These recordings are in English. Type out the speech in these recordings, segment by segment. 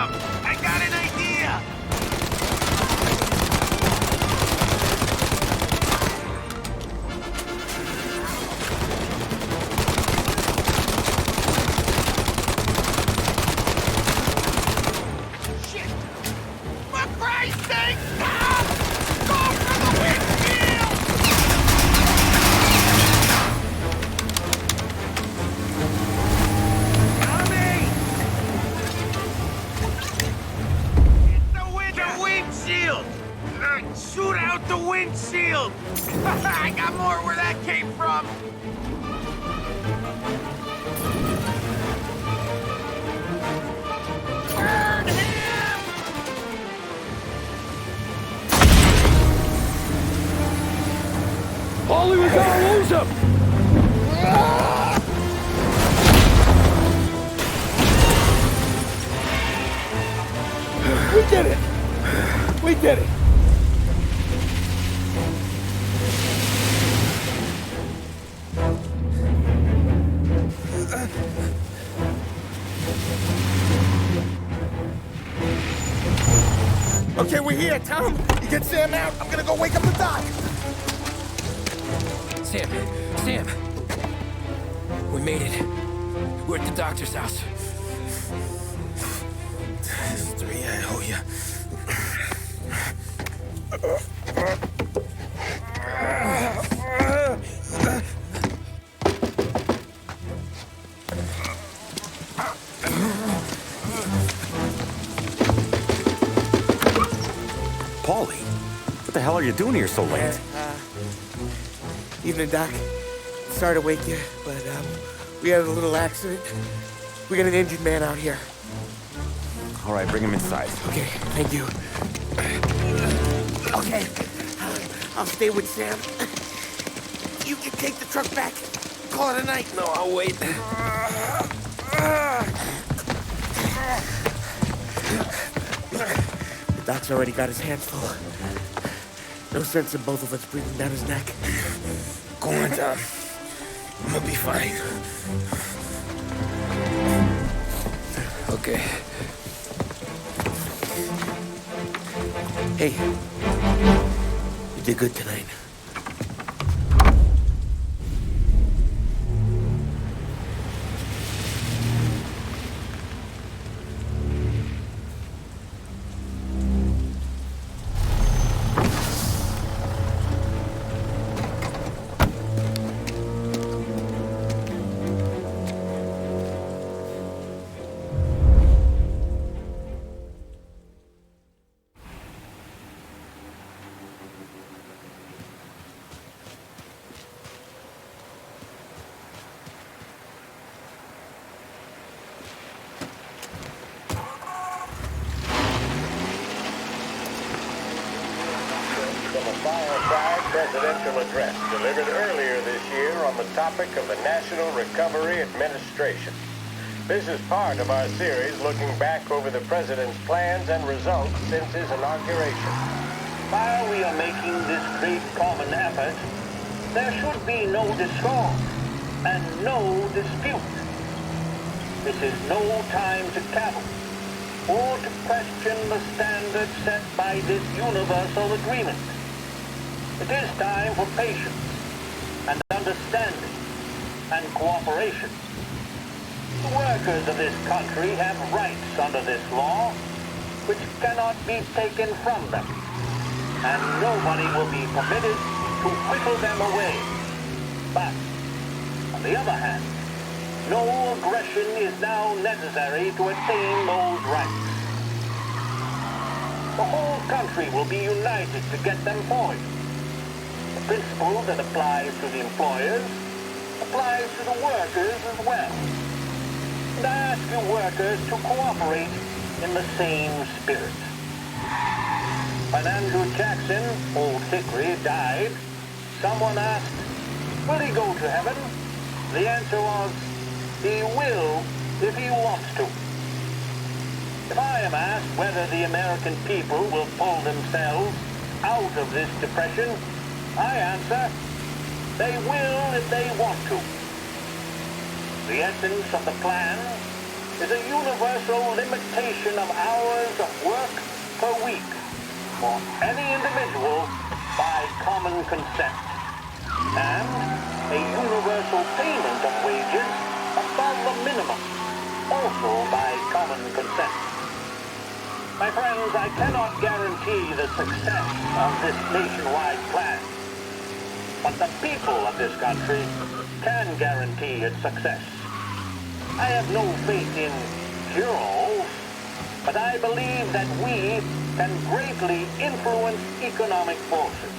some! I got an idea! Shit! For Christ's sake, stop! Go for the windshield! Windshield! Shoot out the windshield! I got more where that came from! Burn him! Paulie, we gotta lose him! We did it! We did it! Okay, we're here, Tom. You get Sam out. I'm gonna go wake up the doc. Sam! We made it. We're at the doctor's house. This is 3, I owe you. Paulie, what the hell are you doing here so late? Evening, Doc. Sorry to wake you, but we had a little accident. We got an injured man out here. All right, bring him inside. Okay, thank you. Okay, I'll stay with Sam. You can take the truck back. Call it a night. No, I'll wait. The doc's already got his hands full. No sense in both of us breathing down his neck. Go on, Tom. I'm gonna be fine. Okay. Hey, you did good tonight. From a fireside presidential address delivered earlier this year on the topic of the National Recovery Administration. This is part of our series looking back over the president's plans and results since his inauguration. While we are making this great common effort, there should be no discord and no dispute. This is no time to cavil or to question the standard set by this universal agreement. It is time for patience and understanding and cooperation. The workers of this country have rights under this law which cannot be taken from them, and nobody will be permitted to whittle them away. But, on the other hand, no aggression is now necessary to attain those rights. The whole country will be united to get them for you. The principle that applies to the employers applies to the workers as well. And I ask you workers to cooperate in the same spirit. When Andrew Jackson, Old Hickory, died, someone asked, will he go to heaven? The answer was, he will if he wants to. If I am asked whether the American people will pull themselves out of this depression, I answer, they will if they want to. The essence of the plan is a universal limitation of hours of work per week for any individual by common consent, and a universal payment of wages above the minimum, also by common consent. My friends, I cannot guarantee the success of this nationwide plan, but the people of this country can guarantee its success. I have no faith in cure-alls, but I believe that we can greatly influence economic forces.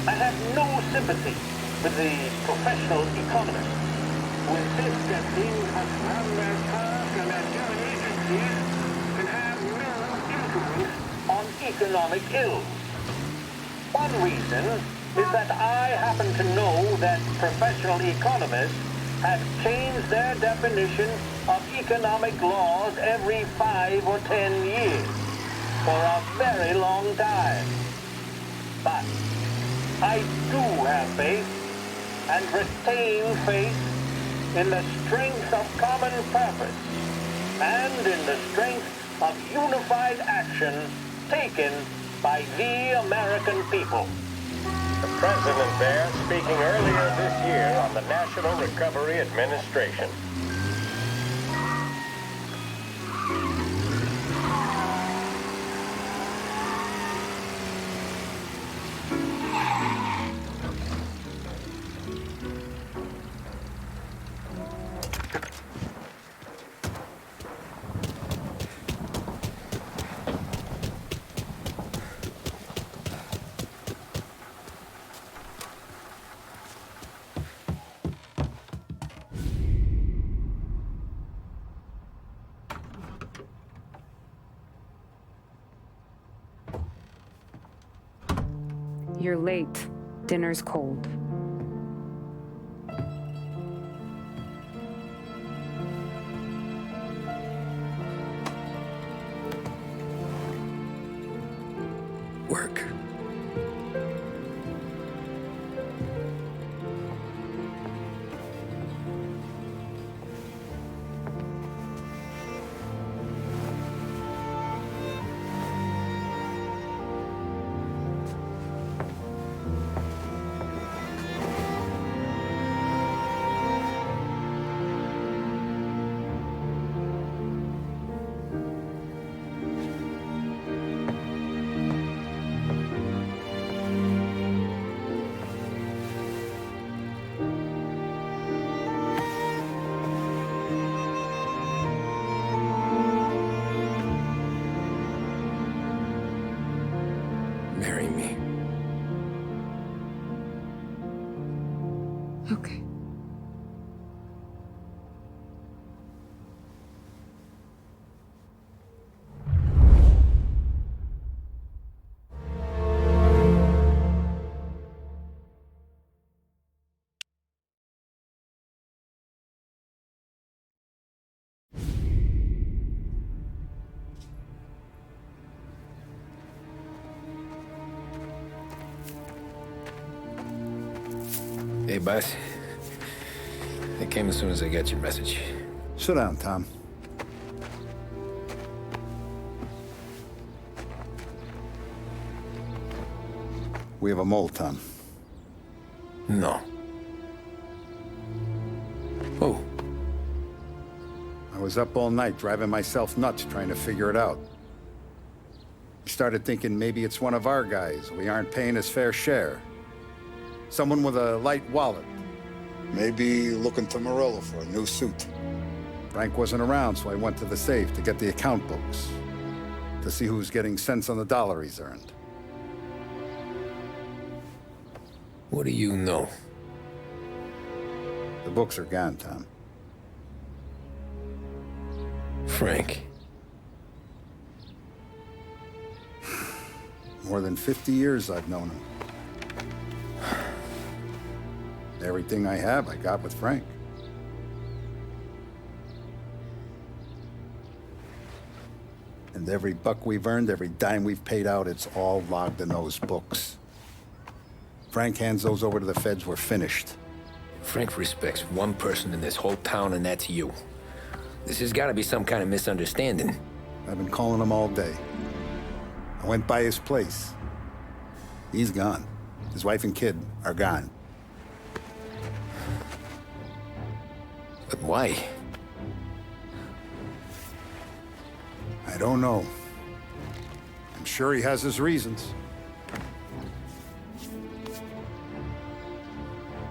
I have no sympathy with the professional economists who insist that things must run their course and that German agencies can have no influence on economic ills. One reason is that I happen to know that professional economists have changed their definition of economic laws every 5 or 10 years for a very long time. But I do have faith and retain faith in the strength of common purpose and in the strength of unified action taken by the American people. The president there speaking earlier this year on the National Recovery Administration. You're late. Dinner's cold. Work. Marry me. Okay. Hey, boss. I came as soon as I got your message. Sit down, Tom. We have a mole, Tom. No. Oh, I was up all night driving myself nuts trying to figure it out. I started thinking maybe it's one of our guys. We aren't paying his fair share. Someone with a light wallet. Maybe looking to Morello for a new suit. Frank wasn't around, so I went to the safe to get the account books. To see who's getting cents on the dollar he's earned. what do you know? The books are gone, Tom. Frank. More than 50 years I've known him. Everything I have, I got with Frank. And every buck we've earned, every dime we've paid out, it's all logged in those books. Frank hands those over to the feds, we're finished. Frank respects one person in this whole town, and that's you. This has got to be some kind of misunderstanding. I've been calling him all day. I went by his place. He's gone. His wife and kid are gone. But why? I don't know. I'm sure he has his reasons.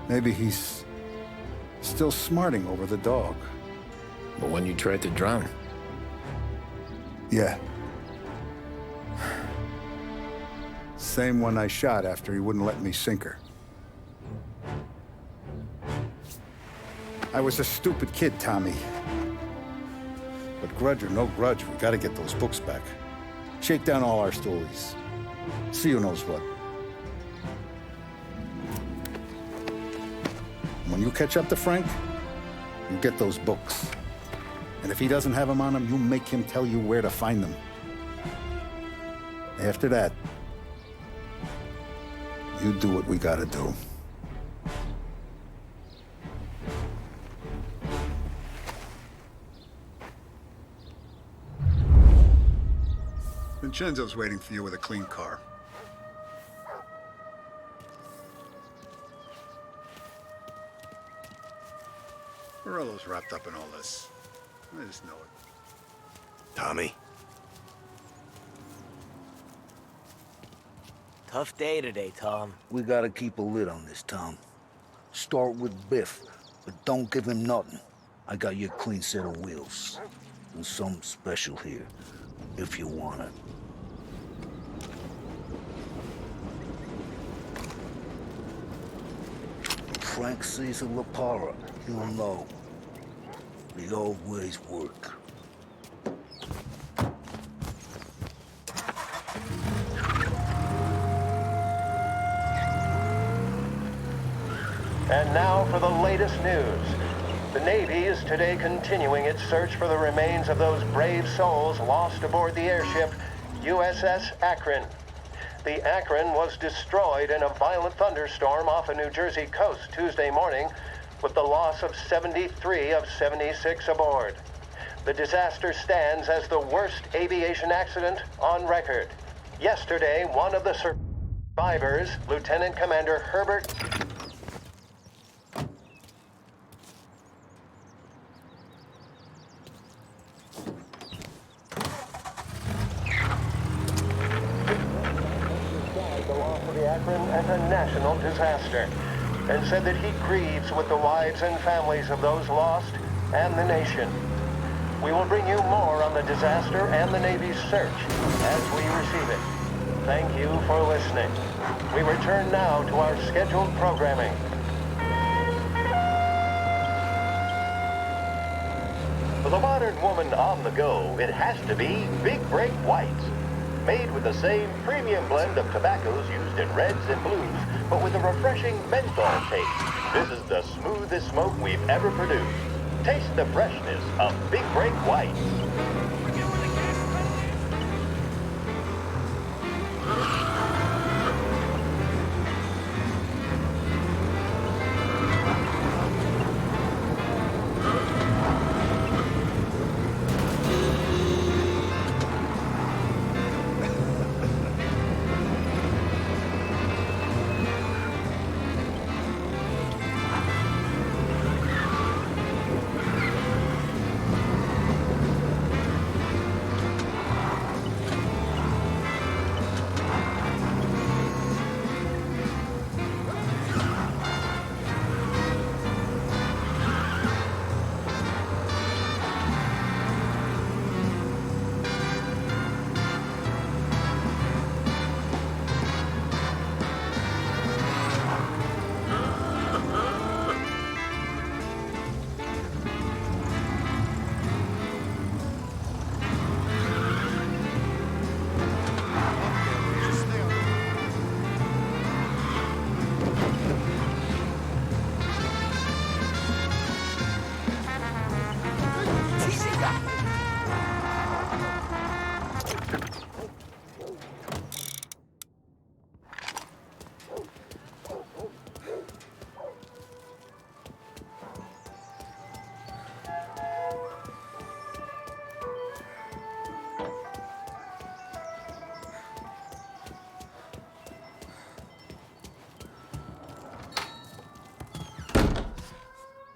Maybe he's still smarting over the dog. The one you tried to drown? Yeah. Same one I shot after he wouldn't let me sink her. I was a stupid kid, Tommy. But grudge or no grudge, we gotta get those books back. Shake down all our stories. See who knows what. When you catch up to Frank, you get those books. And if he doesn't have them on him, you make him tell you where to find them. After that, you do what we gotta do. Vincenzo's waiting for you with a clean car. Morello's wrapped up in all this. I just know it. Tommy. Tough day today, Tom. We gotta keep a lid on this, Tom. Start with Biff, but don't give him nothing. I got you a clean set of wheels. And something special here, if you want it. When Frank sees a La Parra, he'll know. The old ways work. And now for the latest news. The Navy is today continuing its search for the remains of those brave souls lost aboard the airship USS Akron. The Akron was destroyed in a violent thunderstorm off the New Jersey coast Tuesday morning, with the loss of 73 of 76 aboard. The disaster stands as the worst aviation accident on record. Yesterday, one of the survivors, Lieutenant Commander Herbert Akron as a national disaster, and said that he grieves with the wives and families of those lost and the nation. We will bring you more on the disaster and the Navy's search as we receive it. Thank you for listening. We return now to our scheduled programming. For the modern woman on the go, it has to be Big Break Whites. Made with the same premium blend of tobaccos used in reds and blues, but with a refreshing menthol taste. This is the smoothest smoke we've ever produced. Taste the freshness of Big Break Whites.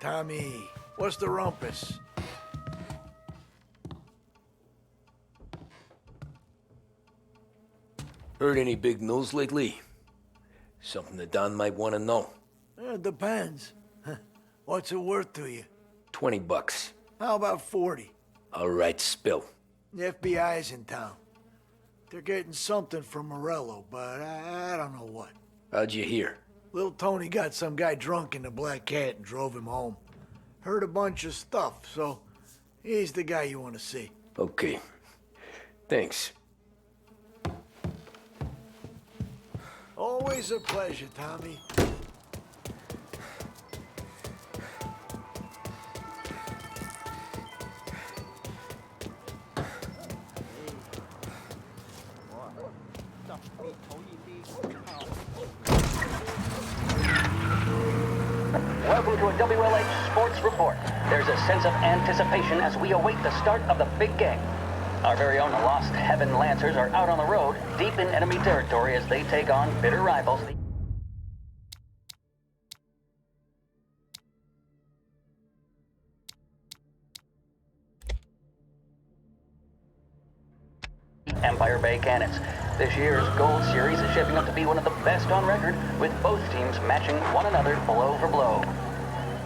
Tommy. What's the rumpus? Heard any big news lately? Something that Don might want to know. Depends. What's it worth to you? $20. How about 40? All right, spill. The FBI's in town. They're getting something from Morello, but I don't know what. How'd you hear? Little Tony got some guy drunk in the Black Cat and drove him home. Heard a bunch of stuff, so he's the guy you want to see. Okay. Thanks. Always a pleasure, Tommy. Welcome to a WLH Sports Report. There's a sense of anticipation as we await the start of the big game. Our very own Lost Heaven Lancers are out on the road, deep in enemy territory as they take on bitter rivals. Empire Bay Cannons. This year's Gold Series is shaping up to be one of the best on record, with both teams matching one another blow for blow.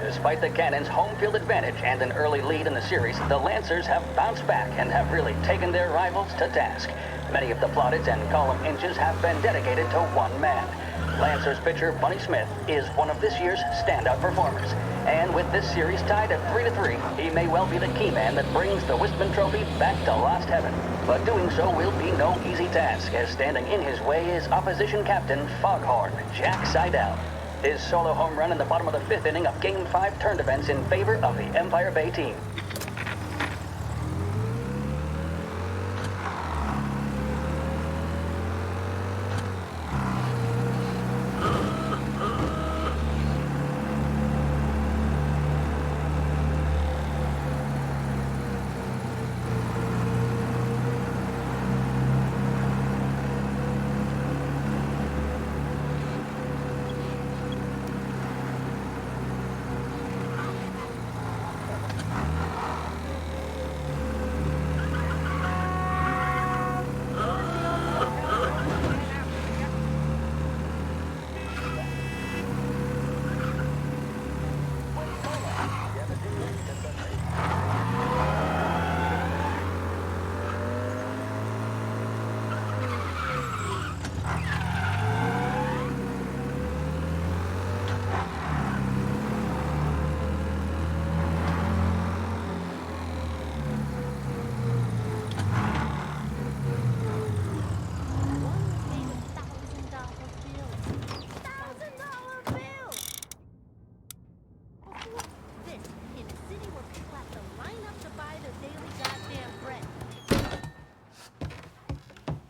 Despite the Cannons' home field advantage and an early lead in the series, the Lancers have bounced back and have really taken their rivals to task. Many of the plaudits and column inches have been dedicated to one man. Lancers pitcher Bunny Smith is one of this year's standout performers. And with this series tied at 3-3, he may well be the key man that brings the Wistman Trophy back to Lost Heaven. But doing so will be no easy task, as standing in his way is opposition captain Foghorn Jack Seidel. His solo home run in the bottom of the fifth inning of Game 5 turned events in favor of the Empire Bay team.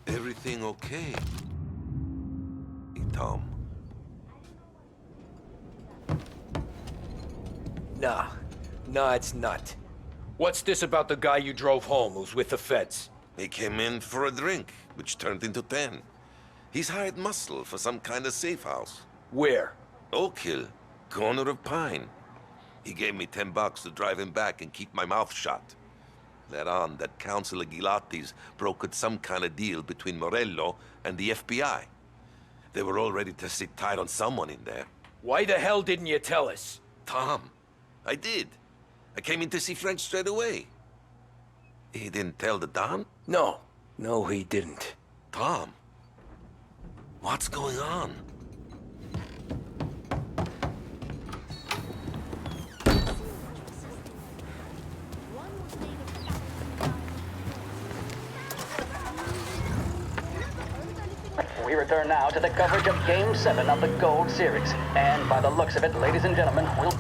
Everything okay? Hey, Tom. Nah, it's not. What's this about the guy you drove home who's with the feds? He came in for a drink, which turned into 10. He's hired muscle for some kind of safe house. Where? Oak Hill, corner of Pine. He gave me $10 to drive him back and keep my mouth shut. Let on that Councilor Gilatti's brokered some kind of deal between Morello and the FBI. They were all ready to sit tight on someone in there. Why the hell didn't you tell us? Tom, I did. I came in to see French straight away. He didn't tell the Don? No, he didn't. Tom, what's going on? We return now to the coverage of Game 7 of the Gold Series. And by the looks of it, ladies and gentlemen, we'll...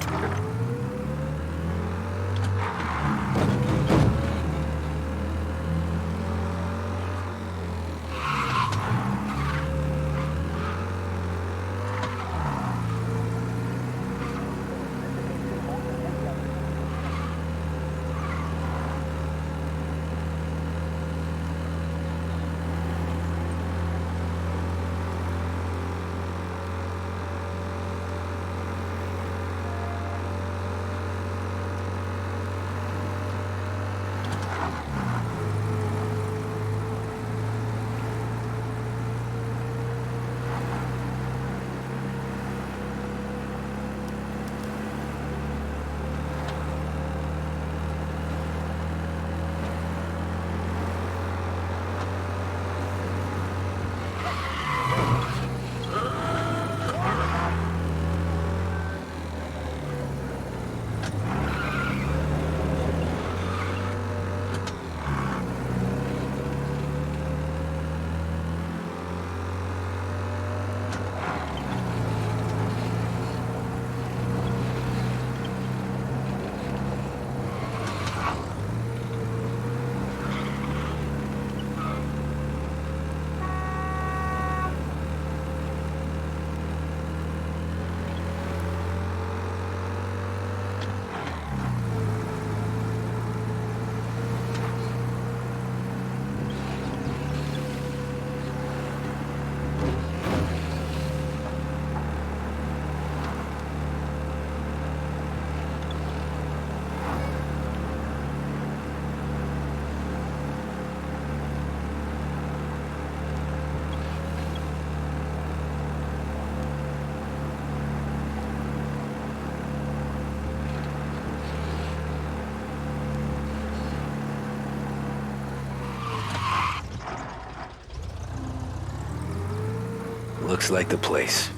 Looks like the place.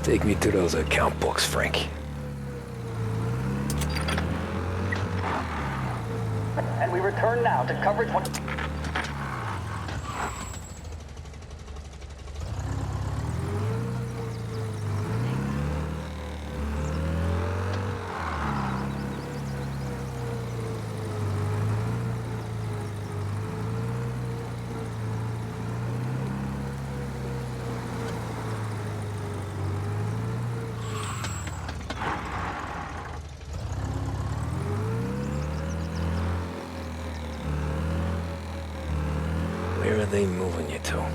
Take me to those account books, Frank. And we return now to coverage one. Where are they moving you to?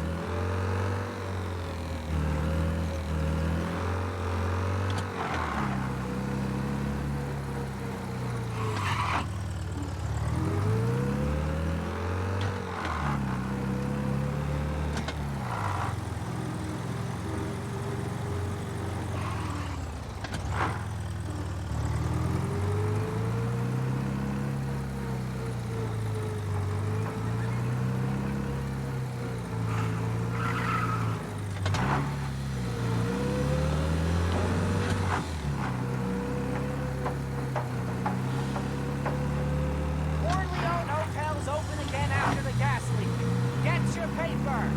Corleone Hotel's open again after the gas leak. Get your paper.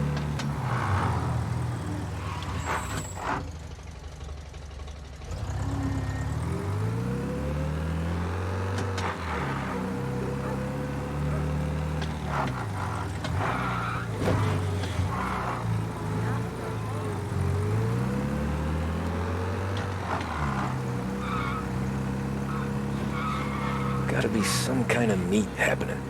Gotta be some kind of meet happening.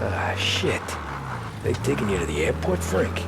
Ah, shit. They taking you to the airport, Frank?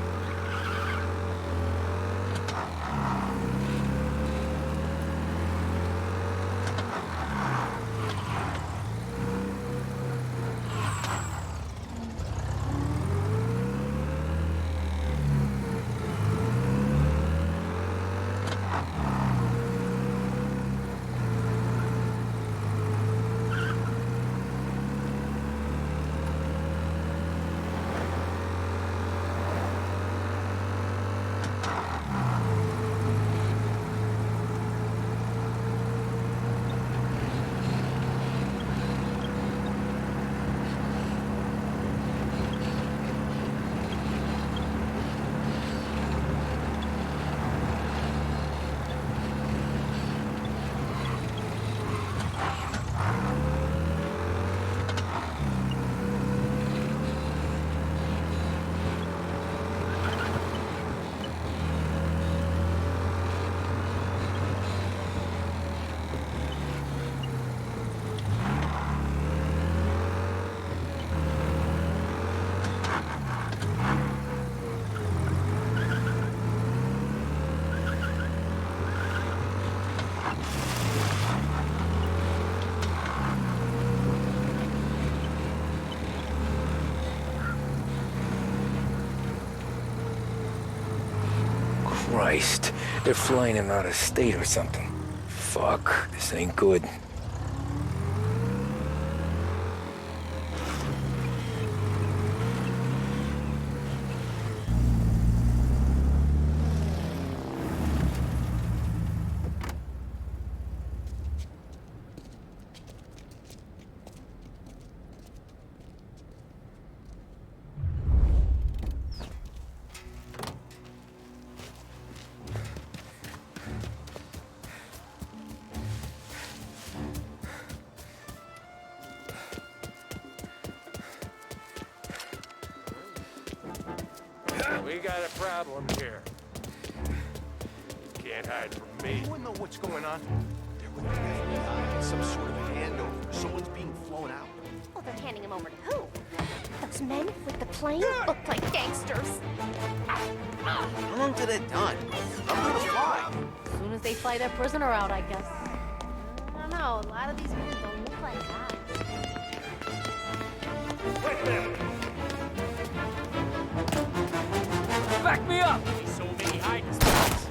Christ. They're flying him out of state or something. Fuck, this ain't good. We got a problem here. Can't hide from me. Anyone know what's going on? They're with the FBI. Some sort of handover. Someone's being flown out. Well, they're handing him over to who? Those men with the plane look like gangsters. How long till they're done? I'm gonna fly. As soon as they fly their prisoner out, I guess. I don't know. A lot of these men don't look like guys. With them! Back me up! So many hiding spots.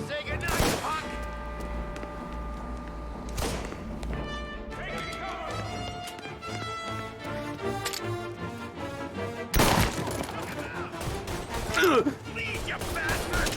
Say goodnight, punk! Leave, you bastard!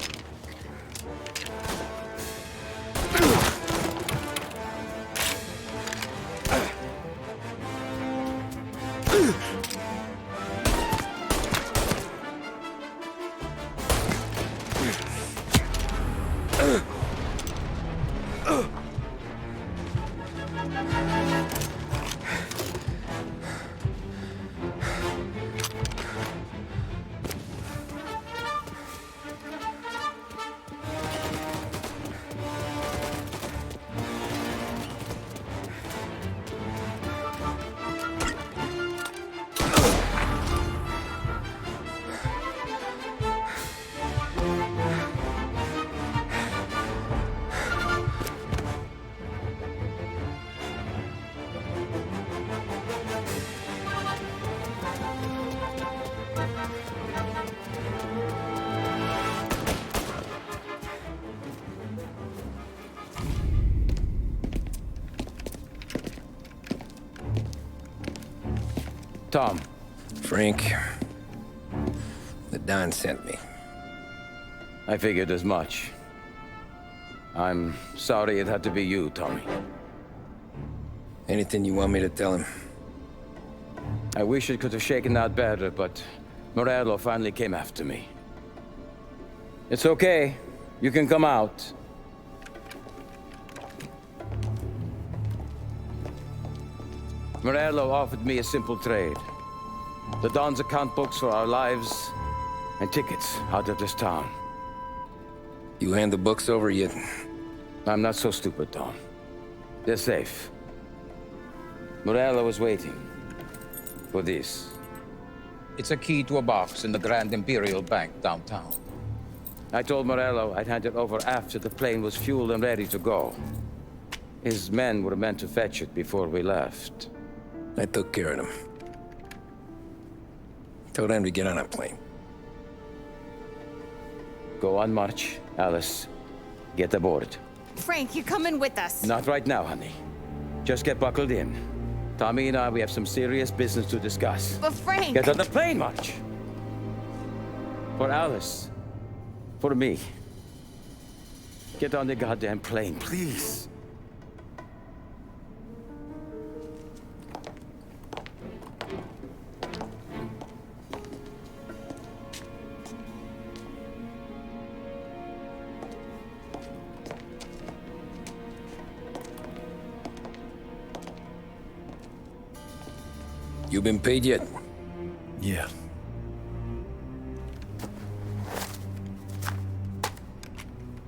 Tom. Frank. The Don sent me. I figured as much. I'm sorry it had to be you, Tommy. Anything you want me to tell him? I wish it could have shaken out better, but Morello finally came after me. It's okay. You can come out. Morello offered me a simple trade. The Don's account books for our lives, and tickets out of this town. You hand the books over yet? I'm not so stupid, Tom. They're safe. Morello is waiting for this. It's a key to a box in the Grand Imperial Bank downtown. I told Morello I'd hand it over after the plane was fueled and ready to go. His men were meant to fetch it before we left. I took care of them. Told them to get on a plane. Go on, March. Alice, get aboard. Frank, you're coming with us. Not right now, honey. Just get buckled in. Tommy and I, we have some serious business to discuss. But Frank... Get on the plane, March! For Alice. For me. Get on the goddamn plane, please. You been paid yet? Yeah.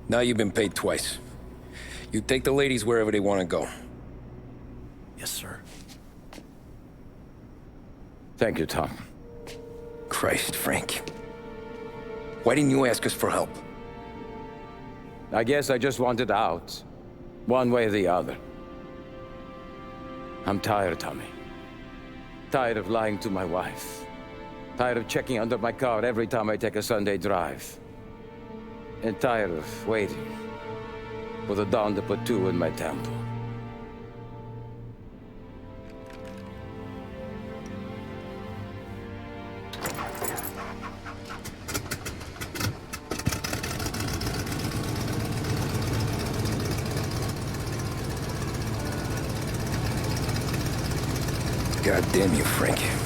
Now you've been paid twice. You take the ladies wherever they want to go. Yes, sir. Thank you, Tom. Christ, Frank. Why didn't you ask us for help? I guess I just wanted out. One way or the other. I'm tired, Tommy. Tired of lying to my wife. Tired of checking under my car every time I take a Sunday drive. And tired of waiting for the dawn to put two in my temple. God damn you, Frank.